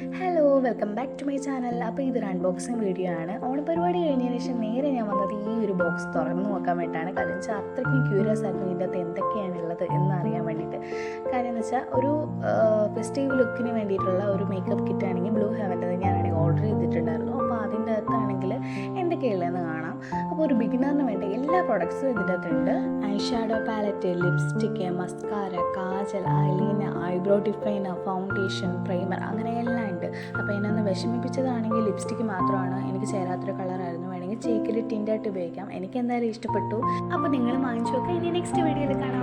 Hello, welcome back to my channel. അപ്പോൾ ഇതൊരു unboxing video ആണ്. ഓണപരിപാടി കഴിഞ്ഞതിന് ശേഷം നേരെ ഞാൻ വന്നത് ഈ ഒരു ബോക്സ് തുറന്നു നോക്കാൻ വേണ്ടിയിട്ടാണ്. കാരണം വെച്ചാൽ അത്രയ്ക്കും ക്യൂരിയസ് ആയിരുന്നു ഇതിൻ്റെ അകത്ത് എന്തൊക്കെയാണുള്ളത് എന്നറിയാൻ വേണ്ടിയിട്ട്. കാര്യം എന്ന് വെച്ചാൽ ഒരു ഫെസ്റ്റീവ് ലുക്കിന് വേണ്ടിയിട്ടുള്ള ഒരു മേക്കപ്പ് കിറ്റ് ആണെങ്കിൽ ബ്ലൂ ഹെവൻ്റെ ഞാനാണെങ്കിൽ ഓർഡർ ചെയ്തിട്ടുണ്ടായിരുന്നു. അപ്പോൾ അതിൻ്റെ അകത്താണെങ്കിൽ എന്തൊക്കെയുള്ളതെന്ന് കാണാം. അപ്പോൾ ഒരു ബിഗിനറിന് വേണ്ടി എല്ലാ പ്രൊഡക്ട്സും ഇതിൻ്റെ അകത്തുണ്ട്. Eye shadow palette, lipstick, mascara, kajal, eyeliner, eyebrow definer, foundation, primer, അങ്ങനെ എല്ലാം ഉണ്ട്. അപ്പോൾ എന്നെ വിഷമിപ്പിച്ചതാണെങ്കിൽ ലിപ്സ്റ്റിക്ക് മാത്രമാണ്. എനിക്ക് ചേരാത്തൊരു കളറായിരുന്നു. വേണമെങ്കിൽ ചേക്കിൽ ടിൻ്റായിട്ട് ഉപയോഗിക്കാം. എനിക്ക് എന്തായാലും ഇഷ്ടപ്പെട്ടു. അപ്പോൾ നിങ്ങൾ വാങ്ങിച്ചു നോക്കാം. ഇനി നെക്സ്റ്റ് വീഡിയോയിൽ കാണാം.